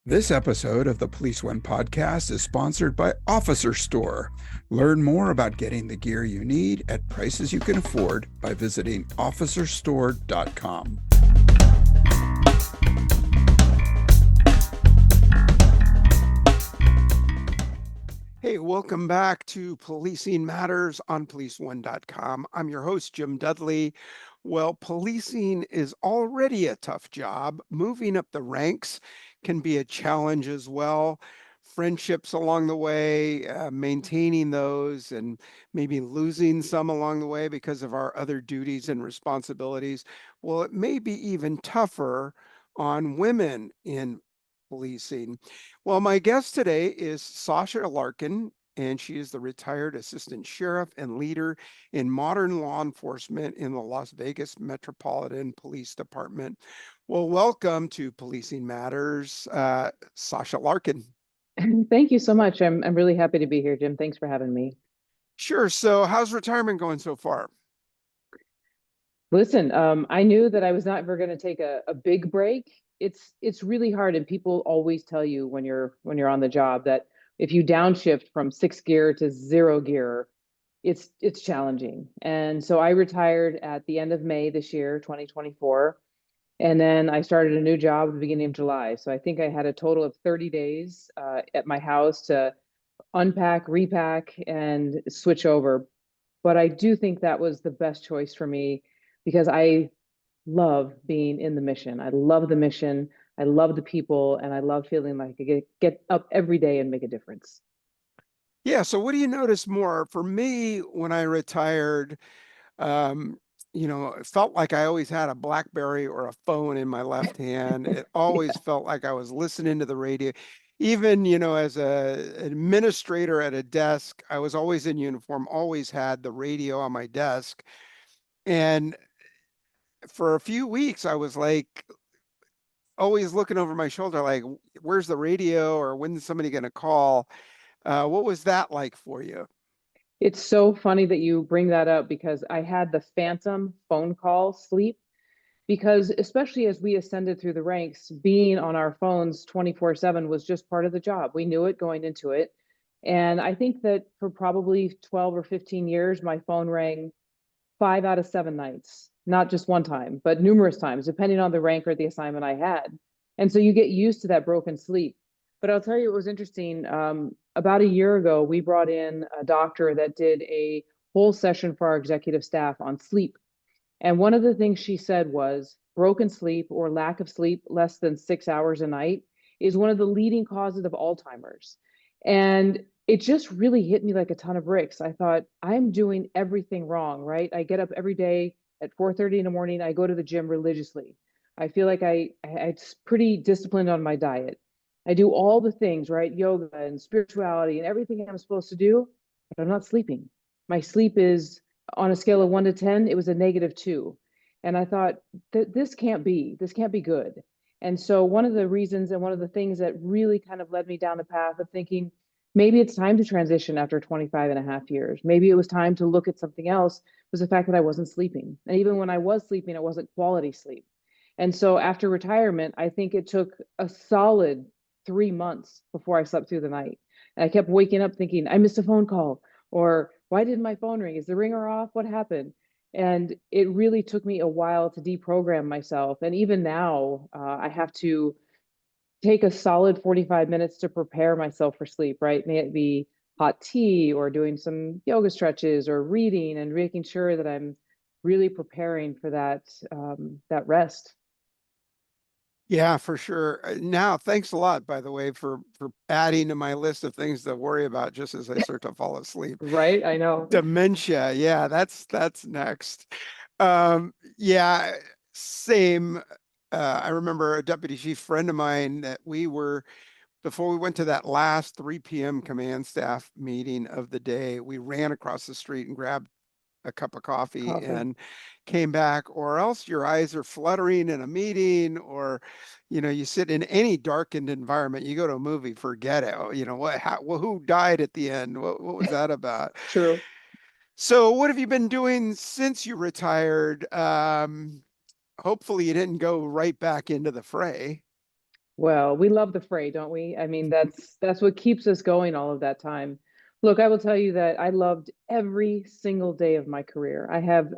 This episode of the Police One podcast is sponsored by Officer Store. Learn more about getting the gear you need at prices you can afford by visiting officerstore.com. Hey, welcome back to Policing Matters on policeone.com. I'm your host, Jim Dudley. Well, policing is already a tough job. Moving up the ranks can be a challenge as well. Friendships along the way, maintaining those, and maybe losing some along the way because of our other duties and responsibilities. Well, it may be even tougher on women in policing. Well, my guest today is Sasha Larkin, and she is the retired assistant sheriff and leader in modern law enforcement in the Las Vegas Metropolitan Police Department. Well, welcome to Policing Matters, Sasha Larkin. Thank you so much. I'm really happy to be here, Jim. Thanks for having me. Sure. So, how's retirement going so far? Listen, I knew that I was not ever going to take a big break. It's really hard, and people always tell you when you're on the job that if you downshift from sixth gear to zero gear, it's challenging. And so I retired at the end of May this year, 2024, and then I started a new job at the beginning of July. So I think I had a total of 30 days at my house to unpack, repack, and switch over. But I do think that was the best choice for me because I love being in the mission. I love the mission. I love the people, and I love feeling like I get up every day and make a difference. Yeah. So, what do you notice more? For me, when I retired, um, it felt like I always had a BlackBerry or a phone in my left hand. It always Yeah. felt like I was listening to the radio. Even, as an administrator at a desk, I was always in uniform, always had the radio on my desk. And for a few weeks, I was like always looking over my shoulder, like, where's the radio or when's somebody going to call? What was that like for you? It's so funny that you bring that up because I had the phantom phone call sleep because especially as we ascended through the ranks, being on our phones 24/7 was just part of the job. We knew it going into it. And I think that for probably 12 or 15 years, my phone rang 5 out of 7 nights, not just one time, but numerous times, depending on the rank or the assignment I had. And so you get used to that broken sleep. But I'll tell you, it was interesting. About a year ago, we brought in a doctor that did a whole session for our executive staff on sleep. And one of the things she said was broken sleep or lack of sleep, less than 6 hours a night, is one of the leading causes of Alzheimer's. And it just really hit me like a ton of bricks. I thought, I'm doing everything wrong, right? I get up every day at 4:30 in the morning. I go to the gym religiously. I feel like I'm pretty disciplined on my diet. I do all the things, right? Yoga and spirituality and everything I'm supposed to do, but I'm not sleeping. My sleep is on a scale of 1 to 10, it was a -2. And I thought that this can't be good. And so one of the reasons and one of the things that really kind of led me down the path of thinking maybe it's time to transition after 25 and a half years. Maybe it was time to look at something else was the fact that I wasn't sleeping. And even when I was sleeping, it wasn't quality sleep. And so after retirement, I think it took a solid 3 months before I slept through the night. And I kept waking up thinking, I missed a phone call, or why did my phone ring? Is the ringer off? What happened? And it really took me a while to deprogram myself. And even now, I have to take a solid 45 minutes to prepare myself for sleep, right? May it be hot tea or doing some yoga stretches or reading and making sure that I'm really preparing for that rest. Yeah, for sure. Now, thanks a lot, by the way, for adding to my list of things to worry about just as I start to fall asleep. Right? I know. Dementia, yeah, that's next. Yeah, same. I remember a deputy chief friend of mine that we were before we went to that last 3 p.m. command staff meeting of the day. We ran across the street and grabbed a cup of coffee Coffee. and came back, or else your eyes are fluttering in a meeting, or you sit in any darkened environment. You go to a movie, forget it. Who died at the end? What was that about? True. So what have you been doing since you retired? Hopefully you didn't go right back into the fray. Well, we love the fray, don't we? I mean, that's what keeps us going all of that time. Look, I will tell you that I loved every single day of my career. I have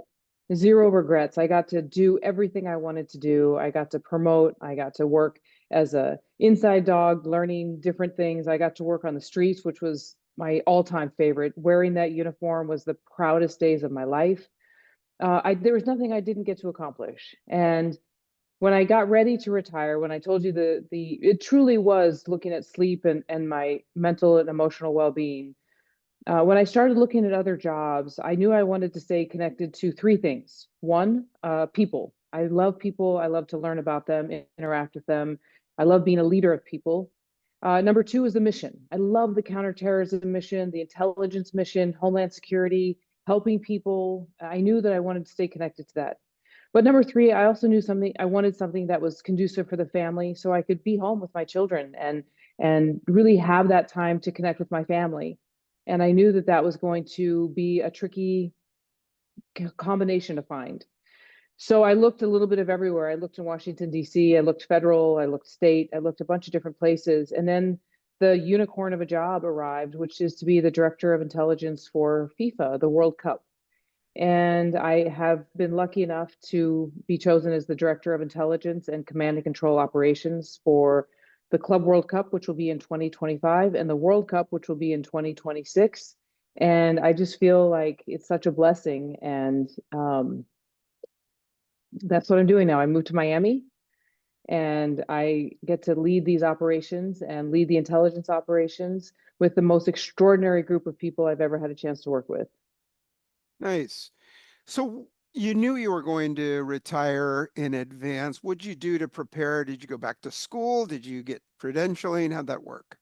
zero regrets. I got to do everything I wanted to do. I got to promote. I got to work as a inside dog, learning different things. I got to work on the streets, which was my all-time favorite. Wearing that uniform was the proudest days of my life. There was nothing I didn't get to accomplish. And when I got ready to retire, when I told you the it truly was looking at sleep and my mental and emotional well-being. When I started looking at other jobs, I knew I wanted to stay connected to three things. One, people. I love people. I love to learn about them, interact with them. I love being a leader of people. Number two is the mission. I love the counterterrorism mission, the intelligence mission, homeland security, helping people. I knew that I wanted to stay connected to that. But number three, I also knew something, I wanted something that was conducive for the family so I could be home with my children and really have that time to connect with my family. And I knew that that was going to be a tricky combination to find. So I looked a little bit of everywhere. I looked in Washington, D.C., I looked federal, I looked state, I looked a bunch of different places. And then the unicorn of a job arrived, which is to be the director of intelligence for FIFA, the World Cup. And I have been lucky enough to be chosen as the director of intelligence and command and control operations for the Club World Cup, which will be in 2025, and the World Cup, which will be in 2026. And I just feel like it's such a blessing. And that's what I'm doing now. I moved to Miami and I get to lead these operations and lead the intelligence operations with the most extraordinary group of people I've ever had a chance to work with. Nice. So you knew you were going to retire in advance. What'd you do to prepare? Did you go back to school? Did you get credentialing? How'd that work?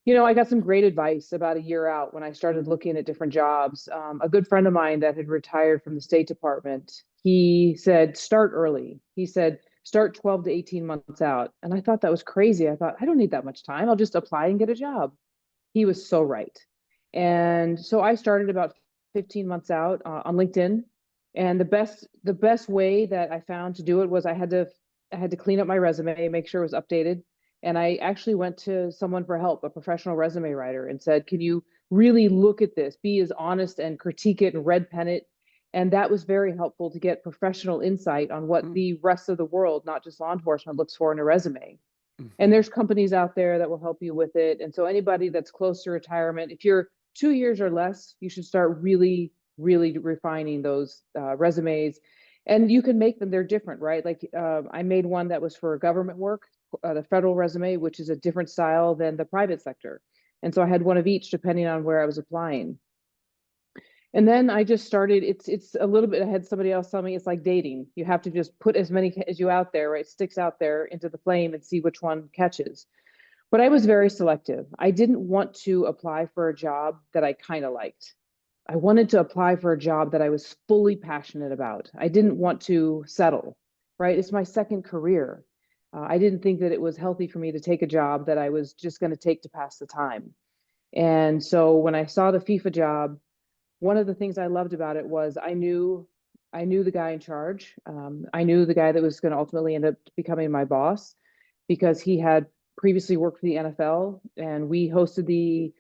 You know, I got some great advice about a year out when I started looking at different jobs. A good friend of mine that had retired from the State Department, he said, start early. He said, start 12 to 18 months out. And I thought that was crazy. I thought, I don't need that much time. I'll just apply and get a job. He was so right. And so I started about 15 months out on LinkedIn. And the best way that I found to do it was I had to clean up my resume, make sure it was updated. And I actually went to someone for help, a professional resume writer, and said, "Can you really look at this, be as honest and critique it and red pen it?" And that was very helpful to get professional insight on what the rest of the world, not just law enforcement, looks for in a resume. And Mm-hmm. there's companies out there that will help you with it. And so anybody that's close to retirement, if you're 2 years or less, you should start really, really refining those resumes. And you can make them, they're different, right? Like I made one that was for government work, the federal resume, which is a different style than the private sector. And so I had one of each depending on where I was applying. And then I just started, it's a little bit, I had somebody else tell me it's like dating. You have to just put as many as you out there, right? Sticks out there into the flame and see which one catches. But I was very selective. I didn't want to apply for a job that I kind of liked. I wanted to apply for a job that I was fully passionate about. I didn't want to settle, right? It's my second career. I didn't think that it was healthy for me to take a job that I was just going to take to pass the time. And so when I saw the FIFA job, one of the things I loved about it was I knew the guy in charge. I knew the guy that was going to ultimately end up becoming my boss because he had previously worked for the NFL and we hosted the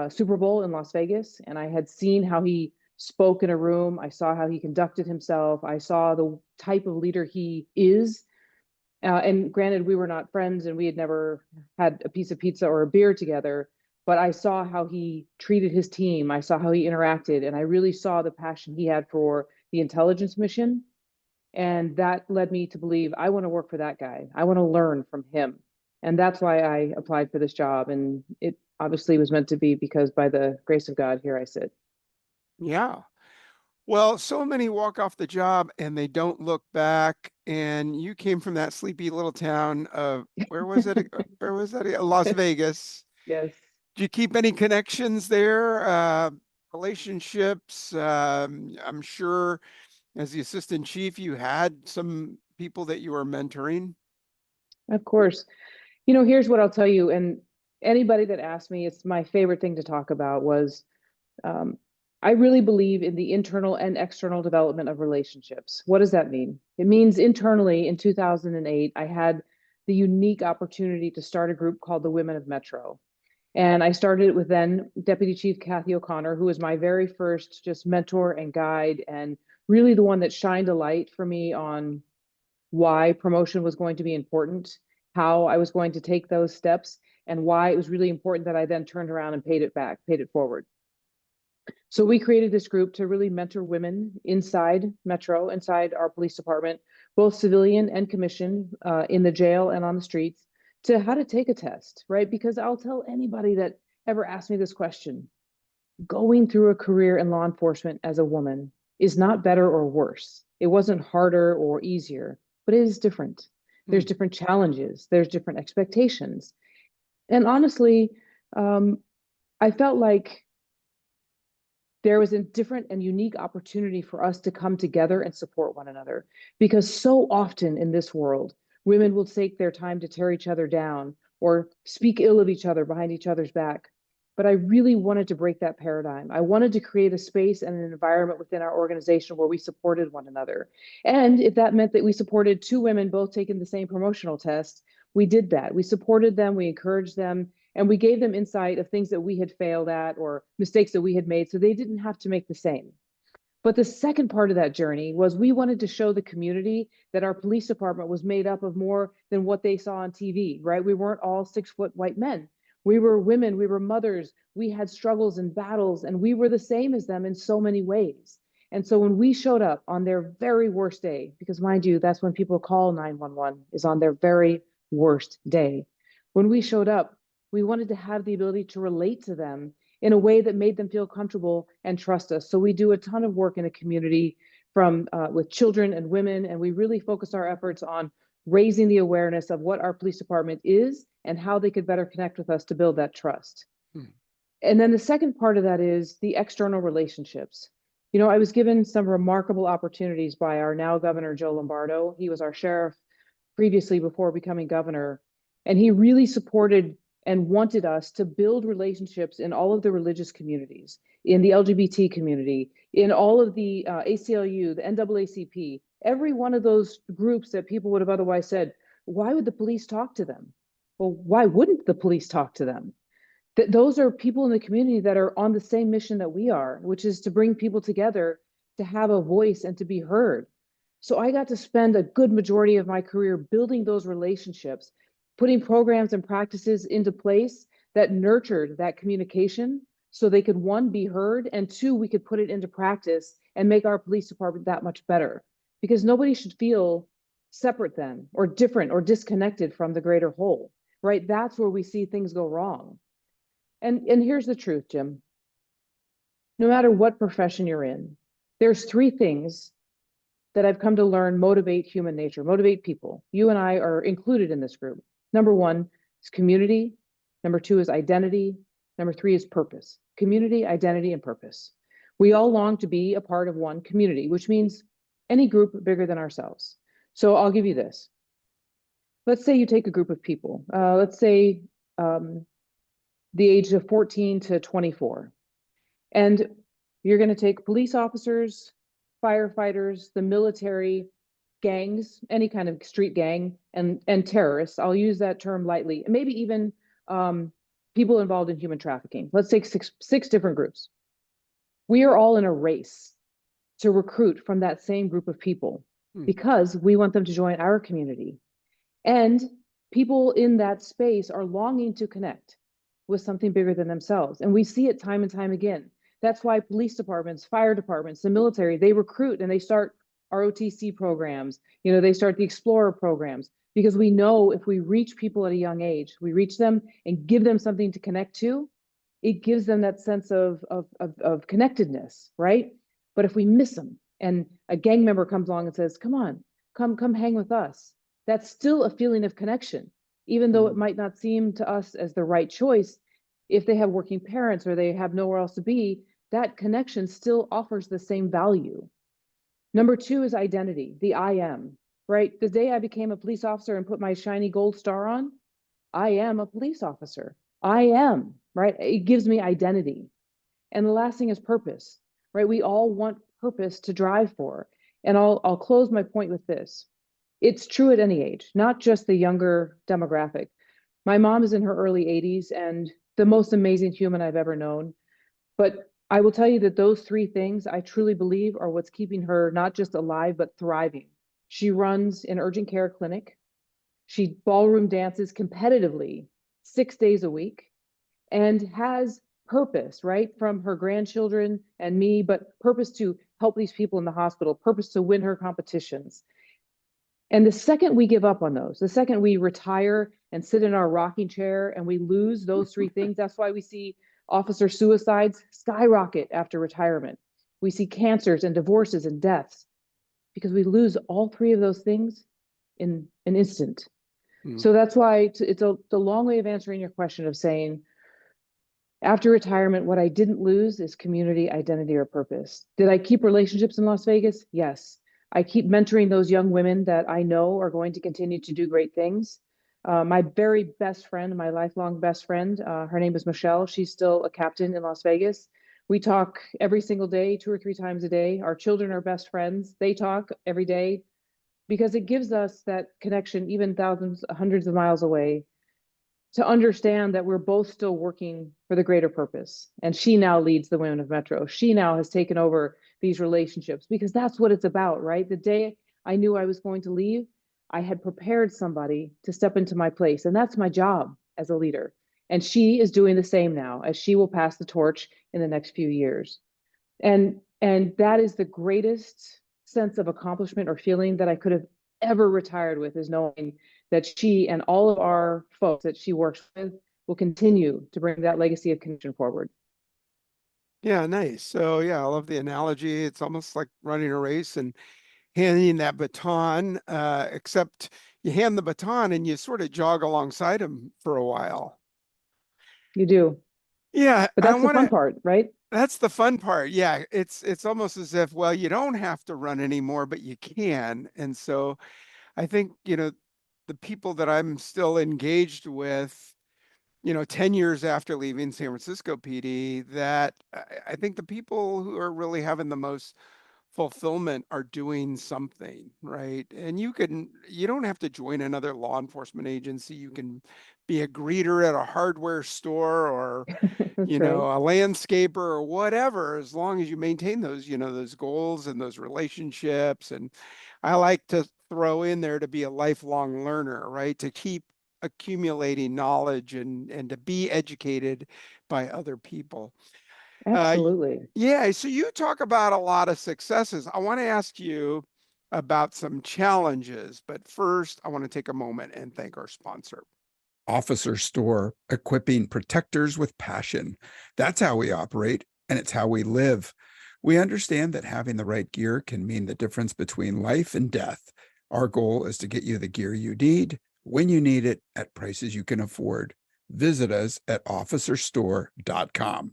Super Bowl in Las Vegas. And I had seen how he spoke in a room. I saw how he conducted himself. I saw the type of leader he is. And granted, we were not friends and we had never had a piece of pizza or a beer together, but I saw how he treated his team. I saw how he interacted, and I really saw the passion he had for the intelligence mission. And that led me to believe I want to work for that guy. I want to learn from him. And that's why I applied for this job. And it obviously was meant to be because by the grace of God, here I sit. Yeah. Well, so many walk off the job and they don't look back. And you came from that sleepy little town of where was it? Where was that? Las Vegas. Yes. Do you keep any connections there? Relationships? I'm sure as the assistant chief, you had some people that you were mentoring. Of course. You know, here's what I'll tell you. And anybody that asked me, it's my favorite thing to talk about was um, I really believe in the internal and external development of relationships. What does that mean? It means internally in 2008, I had the unique opportunity to start a group called the Women of Metro. And I started it with then Deputy Chief Kathy O'Connor, who was my very first just mentor and guide, and really the one that shined a light for me on why promotion was going to be important, how I was going to take those steps, and why it was really important that I then turned around and paid it back, paid it forward. So we created this group to really mentor women inside Metro, inside our police department, both civilian and commissioned, in the jail and on the streets, to how to take a test, right? Because I'll tell anybody that ever asked me this question, going through a career in law enforcement as a woman is not better or worse. It wasn't harder or easier, but it is different. There's different challenges, there's different expectations. And honestly, I felt like there was a different and unique opportunity for us to come together and support one another. Because so often in this world, women will take their time to tear each other down or speak ill of each other behind each other's back. But I really wanted to break that paradigm. I wanted to create a space and an environment within our organization where we supported one another. And if that meant that we supported two women both taking the same promotional test, we did that. We supported them, we encouraged them, and we gave them insight of things that we had failed at or mistakes that we had made so they didn't have to make the same. But the second part of that journey was we wanted to show the community that our police department was made up of more than what they saw on TV, right? We weren't all 6-foot white men. We were women, we were mothers, we had struggles and battles, and we were the same as them in so many ways. And so when we showed up on their very worst day, because mind you, that's when people call 911, is on their very worst day. When we showed up, we wanted to have the ability to relate to them in a way that made them feel comfortable and trust us. So we do a ton of work in the community from with children and women, and we really focus our efforts on raising the awareness of what our police department is and how they could better connect with us to build that trust. And then the second part of that is the external relationships. You know, I was given some remarkable opportunities by our now governor, Joe Lombardo. He was our sheriff previously before becoming governor, and he really supported and wanted us to build relationships in all of the religious communities, in the LGBT community, in all of the ACLU, the NAACP, every one of those groups that people would have otherwise said, why would the police talk to them? Well, why wouldn't the police talk to them? Those are people in the community that are on the same mission that we are, which is to bring people together to have a voice and to be heard. So I got to spend a good majority of my career building those relationships, putting programs and practices into place that nurtured that communication so they could, one, be heard, and two, we could put it into practice and make our police department that much better. Because nobody should feel separate then, or different, or disconnected from the greater whole, right? That's where we see things go wrong. And here's the truth, Jim. No matter what profession you're in, there's three things that I've come to learn motivate human nature, motivate people. You and I are included in this group. Number one is community. Number two is identity. Number three is purpose. Community, identity, and purpose. We all long to be a part of one community, which means any group bigger than ourselves. So I'll give you this. Let's say you take a group of people. Let's say the age of 14 to 24. And you're going to take police officers, firefighters, the military, gangs, any kind of street gang, and terrorists. I'll use that term lightly. And maybe even people involved in human trafficking. Let's take six different groups. We are all in a race to recruit from that same group of people because we want them to join our community. And people in that space are longing to connect with something bigger than themselves. And we see it time and time again. That's why police departments, fire departments, the military, they recruit and they start ROTC programs. You know, they start the Explorer programs because we know if we reach people at a young age, we reach them and give them something to connect to, it gives them that sense of connectedness, right? But if we miss them and a gang member comes along and says, come on, come hang with us, that's still a feeling of connection, even though it might not seem to us as the right choice. If they have working parents or they have nowhere else to be, that connection still offers the same value. Number two is identity, the I am, right? The day I became a police officer and put my shiny gold star on, I am a police officer. I am, right? It gives me identity. And the last thing is purpose, right? We all want purpose to drive for. And I'll close my point with this. It's true at any age, not just the younger demographic. My mom is in her early 80s and the most amazing human I've ever known. But I will tell you that those three things I truly believe are what's keeping her not just alive, but thriving. She runs an urgent care clinic. She ballroom dances competitively 6 days a week and has purpose, right? From her grandchildren and me, but purpose to help these people in the hospital, purpose to win her competitions. And the second we give up on those, the second we retire and sit in our rocking chair and we lose those three things, that's why we see officer suicides skyrocket after retirement. We see cancers and divorces and deaths because we lose all three of those things in an instant. Mm. So that's why it's the long way of answering your question of saying, after retirement, what I didn't lose is community, identity, or purpose. Did I keep relationships in Las Vegas? Yes. I keep mentoring those young women that I know are going to continue to do great things. My very best friend, my lifelong best friend, her name is Michelle. She's still a captain in Las Vegas. We talk every single day, 2 or 3 times a day. Our children are best friends. They talk every day because it gives us that connection, even thousands, hundreds of miles away, to understand that we're both still working for the greater purpose. And she now leads the Women of Metro. She now has taken over these relationships because that's what it's about, right? The day I knew I was going to leave, I had prepared somebody to step into my place. And that's my job as a leader. And she is doing the same now, as she will pass the torch in the next few years. And that is the greatest sense of accomplishment or feeling that I could have ever retired with, is knowing that she and all of our folks that she works with will continue to bring that legacy of connection forward. Yeah, nice. So yeah, I love the analogy. It's almost like running a race and handing that baton, except you hand the baton and you sort of jog alongside him for a while. You do. Yeah, But I that's the want fun to, part, right? that's the fun part. Yeah, it's almost as if, well, you don't have to run anymore, but you can. And so I think, the people that I'm still engaged with, 10 years after leaving San Francisco PD, that I think the people who are really having the most fulfillment are doing something, right? And you don't have to join another law enforcement agency. You can be a greeter at a hardware store or, That's right. a landscaper or whatever, as long as you maintain those, those goals and those relationships. And I like to throw in there to be a lifelong learner, right? To keep accumulating knowledge and to be educated by other people. Uh, Absolutely. yeah, so you talk about a lot of successes. I want to ask you about some challenges, but first, I want to take a moment and thank our sponsor. Officer Store, equipping protectors with passion. That's how we operate, and it's how we live. We understand that having the right gear can mean the difference between life and death. Our goal is to get you the gear you need, when you need it, at prices you can afford. Visit us at officerstore.com.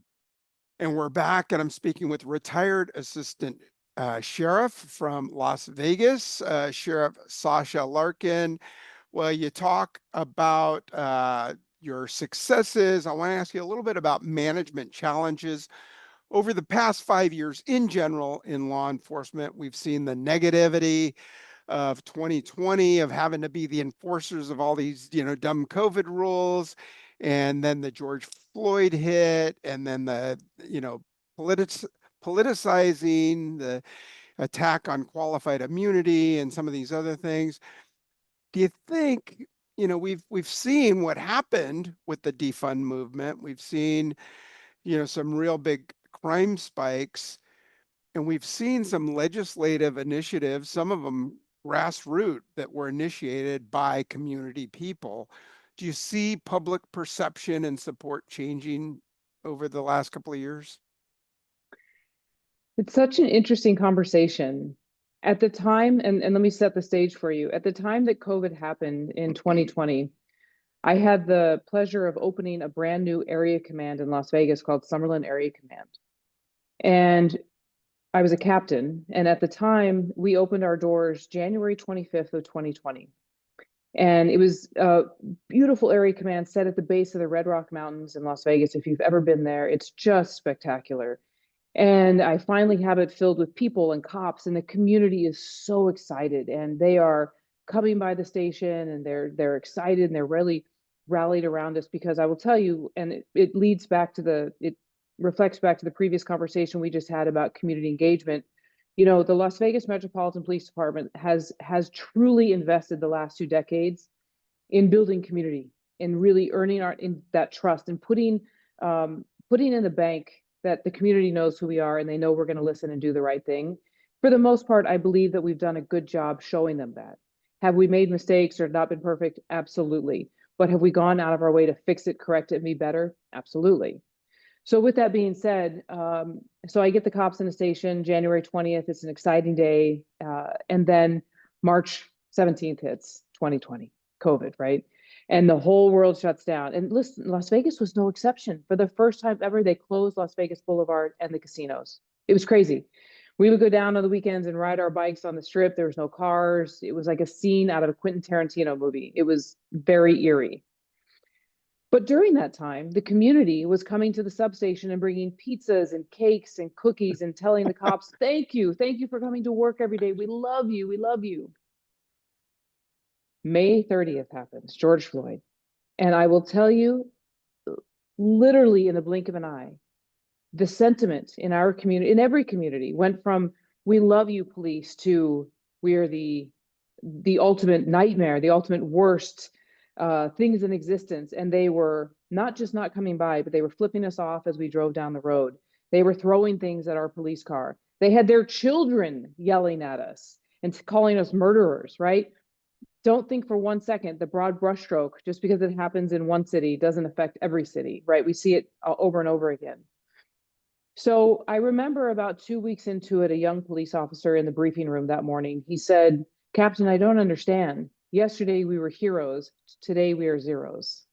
And we're back, and I'm speaking with retired Assistant Sheriff from Las Vegas, Sheriff Sasha Larkin. Well, you talk about your successes. I want to ask you a little bit about management challenges. Over the past 5 years in general in law enforcement, we've seen the negativity of 2020 of having to be the enforcers of all these, dumb COVID rules. And then the George Floyd hit, and then the, politic politicizing, the attack on qualified immunity and some of these other things. Do you think, we've seen what happened with the defund movement. We've seen, some real big crime spikes, and we've seen some legislative initiatives, some of them grassroots, that were initiated by community people. Do you see public perception and support changing over the last couple of years? It's such an interesting conversation. At the time, and let me set the stage for you. At the time that COVID happened in 2020, I had the pleasure of opening a brand new area command in Las Vegas called Summerlin Area Command. And I was a captain. And at the time, we opened our doors January 25th of 2020. And it was a beautiful area command set at the base of the Red Rock Mountains in Las Vegas. If you've ever been there, it's just spectacular. And I finally have it filled with people and cops, and the community is so excited, and they are coming by the station, and they're excited, and they're really rallied around us, because I will tell you, and it leads back to it reflects back to the previous conversation we just had about community engagement. The Las Vegas Metropolitan Police Department has truly invested the last 2 decades in building community and really earning in that trust, and putting in the bank that the community knows who we are, and they know we're going to listen and do the right thing. For the most part, I believe that we've done a good job showing them that. Have we made mistakes or not been perfect? Absolutely. But have we gone out of our way to fix it, correct it, and be better? Absolutely. So with that being said, so I get the cops in the station January 20th. It's an exciting day. And then March 17th hits, 2020, COVID, right? And the whole world shuts down. And listen, Las Vegas was no exception. For the first time ever, they closed Las Vegas Boulevard and the casinos. It was crazy. We would go down on the weekends and ride our bikes on the strip. There was no cars. It was like a scene out of a Quentin Tarantino movie. It was very eerie. But during that time, the community was coming to the substation and bringing pizzas and cakes and cookies and telling the cops, thank you for coming to work every day. We love you. We love you. May 30th happens, George Floyd. And I will tell you, literally in the blink of an eye, the sentiment in our community, in every community, went from "we love you, police" to "we are the ultimate nightmare, the ultimate worst things in existence." And they were not just not coming by, but they were flipping us off as we drove down the road. They were throwing things at our police car. They had their children yelling at us and calling us murderers, right? Don't think for 1 second the broad brushstroke, just because it happens in one city, doesn't affect every city, right? We see it over and over again. So I remember about 2 weeks into it, a young police officer in the briefing room that morning, he said, "Captain, I don't understand. Yesterday we were heroes. Today we are zeros."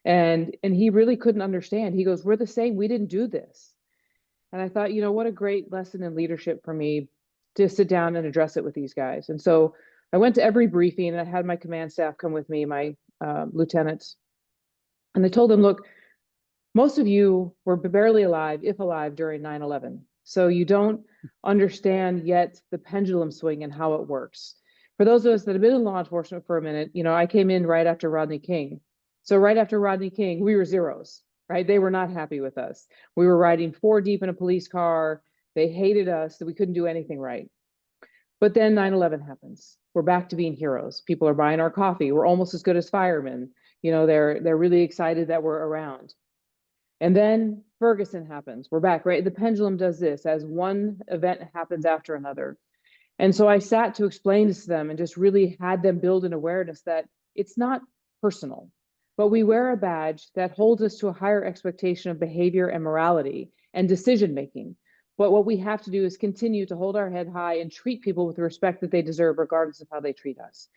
And he really couldn't understand. He goes, "We're the same. We didn't do this." And I thought, what a great lesson in leadership for me to sit down and address it with these guys. And so I went to every briefing, and I had my command staff come with me, my lieutenants. And I told them, look, most of you were barely alive, if alive, during 9/11. So you don't understand yet the pendulum swing and how it works. For those of us that have been in law enforcement for a minute, I came in right after Rodney King. So right after Rodney King, we were zeros, right? They were not happy with us. We were riding 4 deep in a police car. They hated us, that we couldn't do anything right. But then 9/11 happens. We're back to being heroes. People are buying our coffee. We're almost as good as firemen. They're really excited that we're around. And then Ferguson happens. We're back, right? The pendulum does this as one event happens after another. And so I sat to explain this to them and just really had them build an awareness that it's not personal, but we wear a badge that holds us to a higher expectation of behavior and morality and decision making. But what we have to do is continue to hold our head high and treat people with the respect that they deserve, regardless of how they treat us.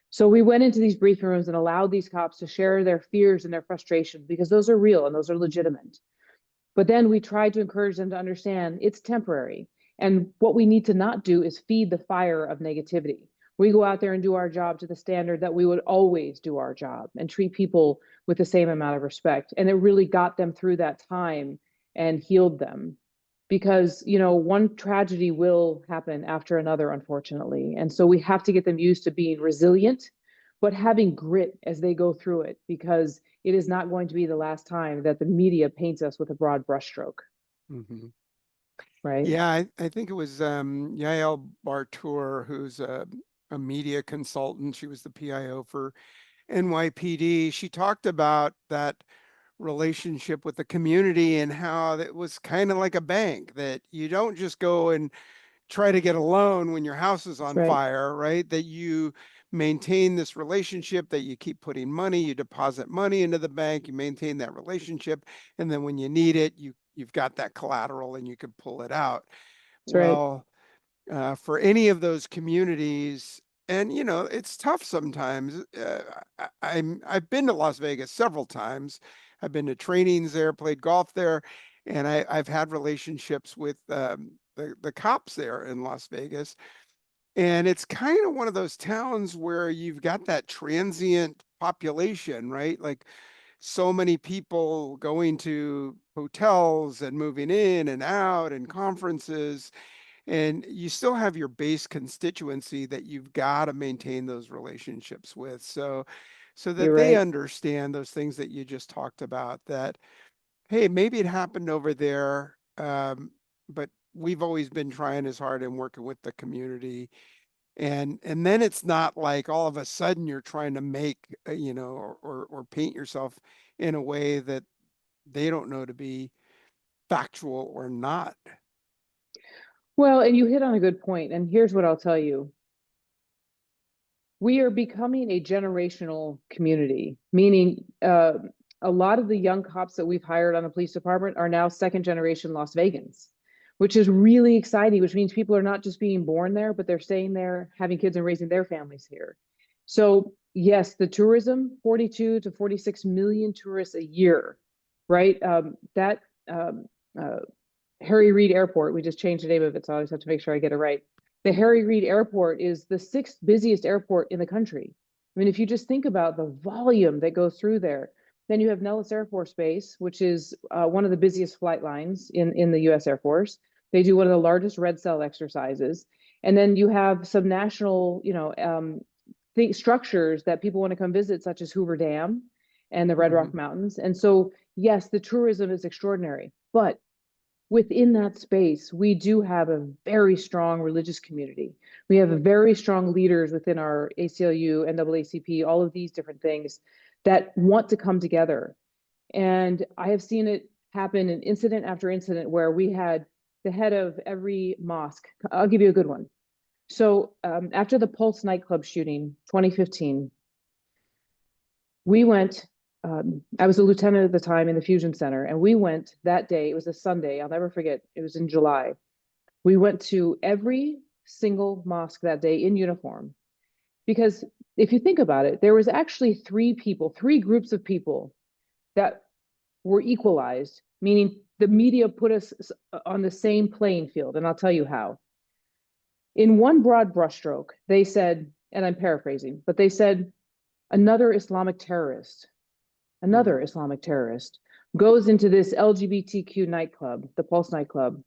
So we went into these briefing rooms and allowed these cops to share their fears and their frustrations, because those are real and those are legitimate. But then we tried to encourage them to understand it's temporary. And what we need to not do is feed the fire of negativity. We go out there and do our job to the standard that we would always do our job, and treat people with the same amount of respect. And it really got them through that time and healed them. Because, one tragedy will happen after another, unfortunately. And so we have to get them used to being resilient, but having grit as they go through it, because it is not going to be the last time that the media paints us with a broad brushstroke. Mm-hmm. Right? Yeah, I think it was Yael Bartour, who's a media consultant. She was the PIO for NYPD. She talked about that relationship with the community and how it was kind of like a bank, that you don't just go and try to get a loan when your house is That's on right. fire, right? That you maintain this relationship, that you keep putting money, you deposit money into the bank, you maintain that relationship, and then when you need it, you've got that collateral and you can pull it out. That's right. Well, for any of those communities, and it's tough sometimes. I've been to Las Vegas several times. I've been to trainings there, played golf there, and I've had relationships with the cops there in Las Vegas. And it's kind of one of those towns where you've got that transient population, right? Like so many people going to hotels and moving in and out and conferences. and you still have your base constituency that you've got to maintain those relationships with. So that You're they right. understand those things that you just talked about, that, hey, maybe it happened over there, but we've always been trying as hard and working with the community. And then it's not like all of a sudden you're trying to make, or paint yourself in a way that they don't know to be factual or not. Well, and you hit on a good point, and here's what I'll tell you. We are becoming a generational community, meaning a lot of the young cops that we've hired on the police department are now second generation Las Vegans, which is really exciting, which means people are not just being born there, but they're staying there, having kids and raising their families here. So, yes, the tourism, 42 to 46 million tourists a year, right? That uh, Harry Reid Airport, we just changed the name of it, so I always have to make sure I get it right. The Harry Reid Airport is the sixth busiest airport in the country. I mean, if you just think about the volume that goes through there, then you have Nellis Air Force Base, which is one of the busiest flight lines in the US Air Force. They do one of the largest red cell exercises. And then you have some national, structures that people want to come visit, such as Hoover Dam and the Red Rock Mhm. Mountains. And so, yes, the tourism is extraordinary, but within that space, we do have a very strong religious community. We have very strong leaders within our ACLU, NAACP, all of these different things that want to come together. And I have seen it happen in incident after incident where we had the head of every mosque. I'll give you a good one. So after the Pulse nightclub shooting, 2015, we went. I was a lieutenant at the time in the Fusion Center, and we went that day. It was a Sunday. I'll never forget. It was in July. We went to every single mosque that day in uniform because if you think about it, there was actually three groups of people that were equalized, meaning the media put us on the same playing field. And I'll tell you how. In one broad brushstroke, they said, and I'm paraphrasing, but they said, another Islamic terrorist Mhm. another Islamic terrorist, goes into this LGBTQ nightclub, the Pulse nightclub,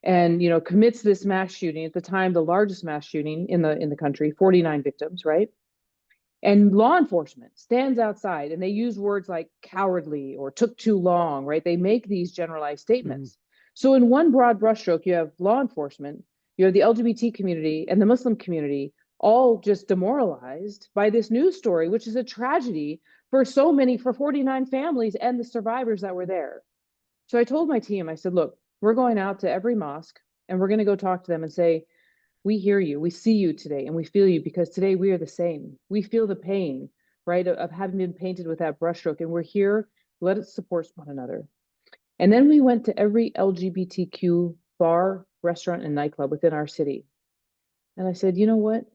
and commits this mass shooting at the time, the largest mass shooting in the country, 49 victims, right? And law enforcement stands outside and they use words like cowardly or took too long, right? They make these generalized Mhm. statements. So, in one broad brushstroke, you have law enforcement, you have the LGBT community and the Muslim community all just demoralized by this news story, which is a tragedy for 49 families and the survivors that were there. So, I told my team, I said, look, we're going out to every mosque and we're going to go talk to them and say, we hear you, we see you today, and we feel you because today we are the same. We feel the pain, right, of having been painted with that brushstroke, and we're here. Let us support one another. And then we went to every LGBTQ bar, restaurant, and nightclub within our city. And I said, you know what?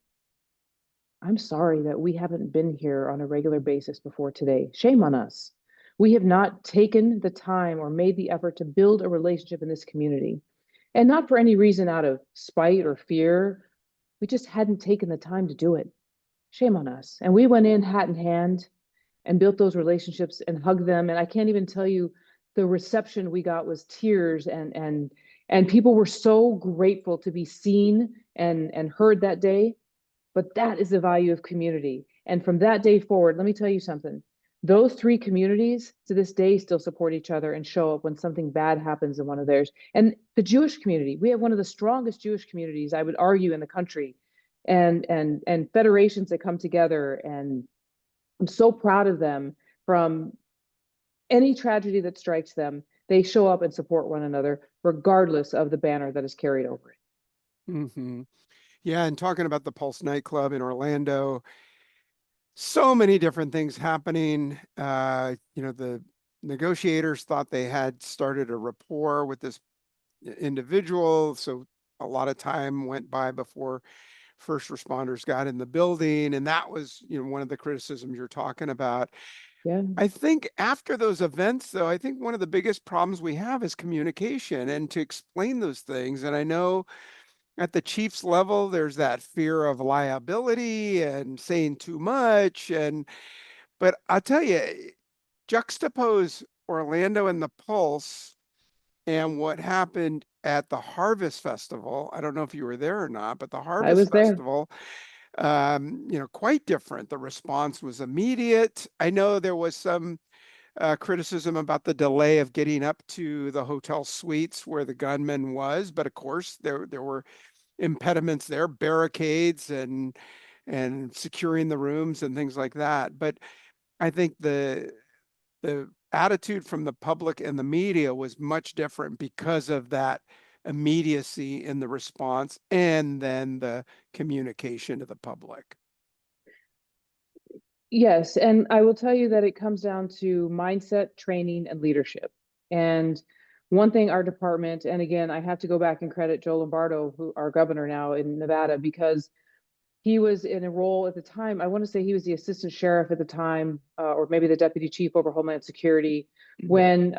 I'm sorry that we haven't been here on a regular basis before today. Shame on us. We have not taken the time or made the effort to build a relationship in this community. And not for any reason out of spite or fear. We just hadn't taken the time to do it. Shame on us. And we went in hat in hand and built those relationships and hugged them. And I can't even tell you the reception we got was tears and people were so grateful to be seen and heard that day. But that is the value of community. And from that day forward, let me tell you something. Those three communities to this day still support each other and show up when something bad happens in one of theirs. And the Jewish community, we have one of the strongest Jewish communities, I would argue, in the country, and federations that come together. And I'm so proud of them. From any tragedy that strikes them, they show up and support one another, regardless of the banner that is carried over it. Mhm. Yeah, and talking about the Pulse nightclub in Orlando, so many different things happening. The negotiators thought they had started a rapport with this individual, so a lot of time went by before first responders got in the building, and that was, one of the criticisms you're talking about. Yeah. I think after those events, though, I think one of the biggest problems we have is communication and to explain those things. And I know at the Chiefs level, there's that fear of liability and saying too much. But I'll tell you, juxtapose Orlando and the Pulse and what happened at the Harvest Festival. I don't know if you were there or not, but the I Harvest was there. Festival, quite different. The response was immediate. I know there was some criticism about the delay of getting up to the hotel suites where the gunman was, but of course there were impediments there, barricades and securing the rooms and things like that. But I think the attitude from the public and the media was much different because of that immediacy in the response and then the communication to the public. Yes, and I will tell you that it comes down to mindset, training, and leadership. And one thing our department, and again, I have to go back and credit Joe Lombardo, who our governor now in Nevada, because he was in a role at the time. I want to say he was the assistant sheriff at the time, or maybe the deputy chief over Homeland Security, when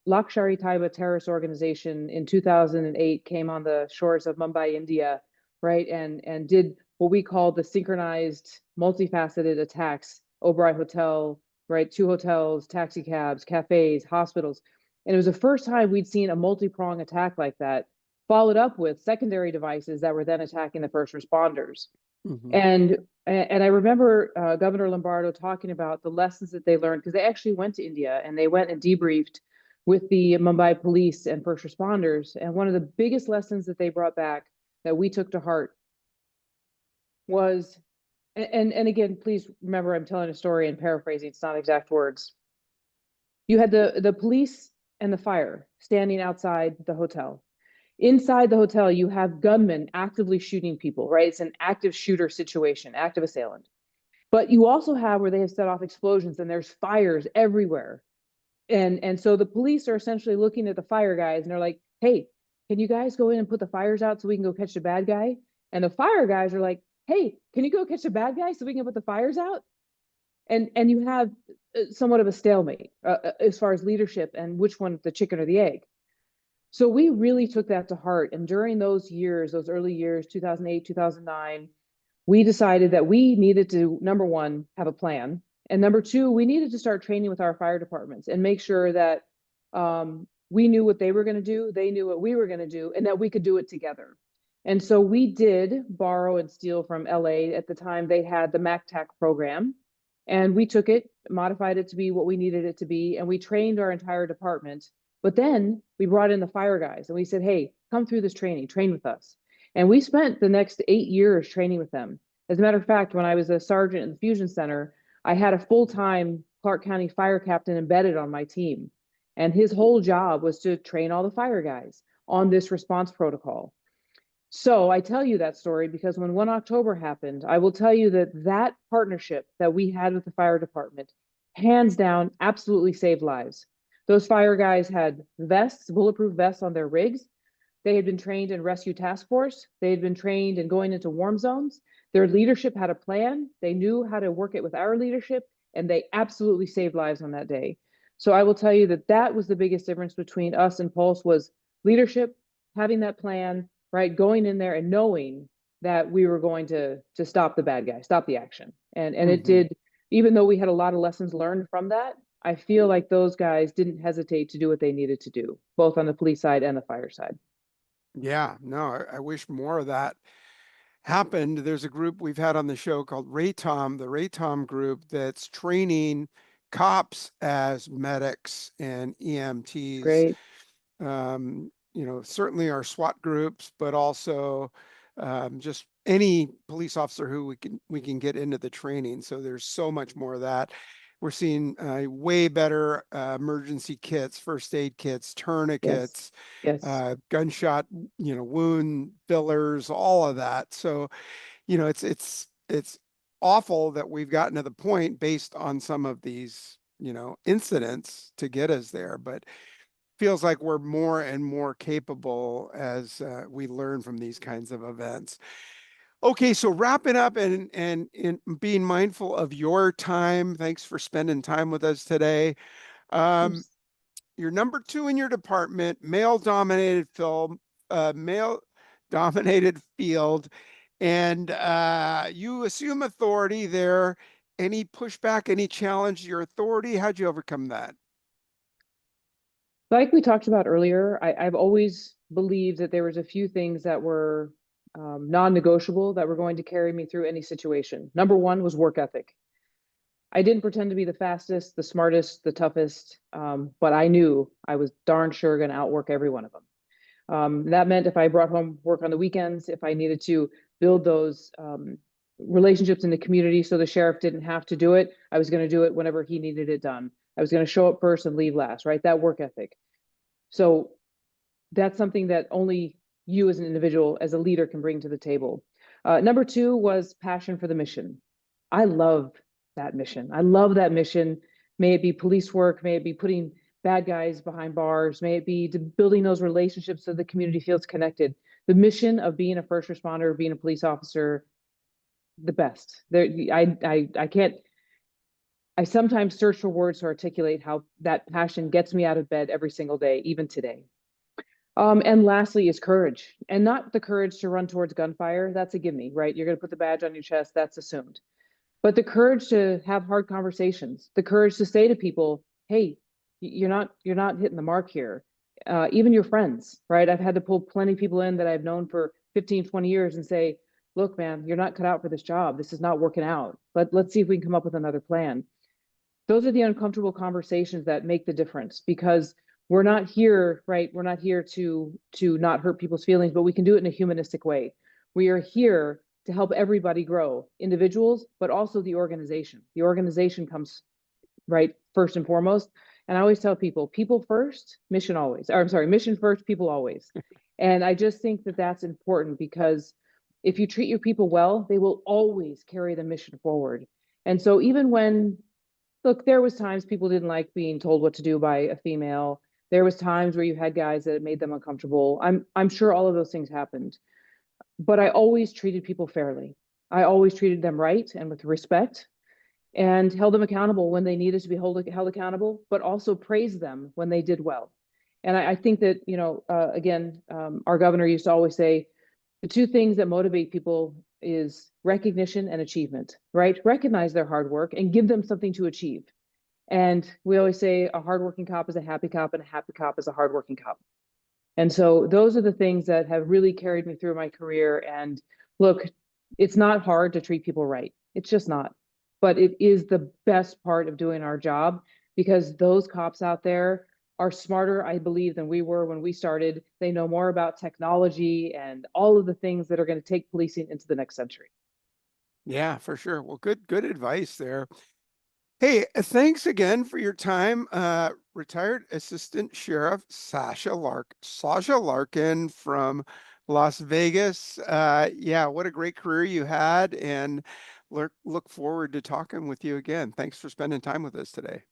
Lakshari-Taiba terrorist organization in 2008 came on the shores of Mumbai, India, right, and did what we call the synchronized, multifaceted attacks. Oberoi Hotel, right, two hotels, taxi cabs, cafes, hospitals, and it was the first time we'd seen a multi-prong attack like that, followed up with secondary devices that were then attacking the first responders. Mhm. And I remember Governor Lombardo talking about the lessons that they learned because they actually went to India and they went and debriefed with the Mumbai police and first responders. And one of the biggest lessons that they brought back that we took to heart was, and again, please remember I'm telling a story and paraphrasing, it's not exact words. You had the police and the fire standing outside the hotel. Inside the hotel, you have gunmen actively shooting people, right? It's an active shooter situation, active assailant. But you also have where they have set off explosions and there's fires everywhere. And so the police are essentially looking at the fire guys and they're like, hey, can you guys go in and put the fires out so we can go catch the bad guy? And the fire guys are like, hey, can you go catch the bad guy so we can put the fires out? And you have somewhat of a stalemate as far as leadership and which one, the chicken or the egg. So we really took that to heart. And during those years, those early years, 2008, 2009, we decided that we needed to, number one, have a plan. And number two, we needed to start training with our fire departments and make sure that we knew what they were going to do, they knew what we were going to do, and that we could do it together. And so we did borrow and steal from LA. At the time, they had the MACTAC program. And we took it, modified it to be what we needed it to be, and we trained our entire department. But then we brought in the fire guys and we said, hey, come through this training, train with us. And we spent the next 8 years training with them. As a matter of fact, when I was a sergeant in the Fusion Center, I had a full-time Clark County fire captain embedded on my team. And his whole job was to train all the fire guys on this response protocol. So I tell you that story because when 1 October happened, I will tell you that that partnership that we had with the fire department, hands down, absolutely saved lives. Those fire guys had vests, bulletproof vests on their rigs. They had been trained in rescue task force. They had been trained in going into warm zones. Their leadership had a plan. They knew how to work it with our leadership, and they absolutely saved lives on that day. So I will tell you that that was the biggest difference between us and Pulse was leadership, having that plan, right? Going in there and knowing that we were going to stop the bad guy, stop the action. And it Mhm. did, even though we had a lot of lessons learned from that, I feel like those guys didn't hesitate to do what they needed to do, both on the police side and the fire side. Yeah, no, I wish more of that happened. There's a group we've had on the show called Raytom, the Raytom group that's training cops as medics and EMTs. Great. Certainly our SWAT groups, but also just any police officer who we can get into the training. So there's so much more of that. We're seeing way better emergency kits, first aid kits, Yes. tourniquets, Yes. gunshot, wound fillers, all of that. So, it's awful that we've gotten to the point based on some of these, incidents to get us there, but feels like we're more and more capable as we learn from these kinds of events. Okay, so wrapping up and being mindful of your time. Thanks for spending time with us today. Of Um, course. you're number two in your department, male-dominated field, and you assume authority there. Any pushback, any challenge to your authority? How'd you overcome that? Like we talked about earlier, I've always believed that there was a few things that were non-negotiable that were going to carry me through any situation. Number one was work ethic. I didn't pretend to be the fastest, the smartest, the toughest, but I knew I was darn sure going to outwork every one of them. That meant if I brought home work on the weekends, if I needed to build those relationships in the community so the sheriff didn't have to do it, I was going to do it whenever he needed it done. I was going to show up first and leave last, right? That work ethic. So that's something that only you as an individual, as a leader, can bring to the table. Number two was passion for the mission. I love that mission. I love that mission. May it be police work, may it be putting bad guys behind bars, may it be building those relationships so the community feels connected. The mission of being a first responder, being a police officer, the best. I can't. I sometimes search for words to articulate how that passion gets me out of bed every single day, even today. And lastly is courage, and not the courage to run towards gunfire. That's a gimme, right? You're going to put the badge on your chest. That's assumed. But the courage to have hard conversations, the courage to say to people, "Hey, you're not hitting the mark here." Even your friends, right? I've had to pull plenty of people in that I've known for 15, 20 years and say, "Look, man, you're not cut out for this job. This is not working out. Let's see if we can come up with another plan." Those are the uncomfortable conversations that make the difference, because we're not here, right? We're not here to not hurt people's feelings, but we can do it in a humanistic way. We are here to help everybody grow, individuals, but also the organization. The organization comes right first and foremost. And I always tell people first, mission always. Or I'm sorry, mission first, people always. And I just think that that's important, because if you treat your people well, they will always carry the mission forward. And so even when, look, there was times people didn't like being told what to do by a female. There was times where you had guys that it made them uncomfortable. I'm sure all of those things happened, but I always treated people fairly. I always treated them right and with respect, and held them accountable when they needed to be held accountable, but also praised them when they did well. And I think that, again, our governor used to always say the two things that motivate people is recognition and achievement, right? Recognize their hard work and give them something to achieve. And we always say a hardworking cop is a happy cop, and a happy cop is a hardworking cop. And so those are the things that have really carried me through my career. And look, it's not hard to treat people right. It's just not. But it is the best part of doing our job, because those cops out there are smarter, I believe, than we were when we started. They know more about technology and all of the things that are going to take policing into the next century. Yeah, for sure. Well, good advice there. Hey, thanks again for your time. Retired Assistant Sheriff Sasha Larkin from Las Vegas. Yeah, what a great career you had, and look forward to talking with you again. Thanks for spending time with us today.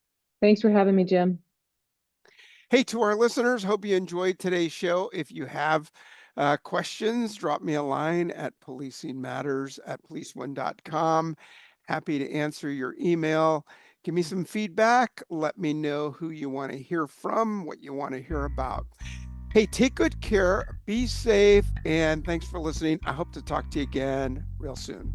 Thanks for having me, Jim. Hey, to our listeners, hope you enjoyed today's show. If you have questions, drop me a line at policingmatters@policeone.com. Happy to answer your email. Give me some feedback. Let me know who you want to hear from, what you want to hear about. Hey, take good care, be safe, and thanks for listening. I hope to talk to you again real soon.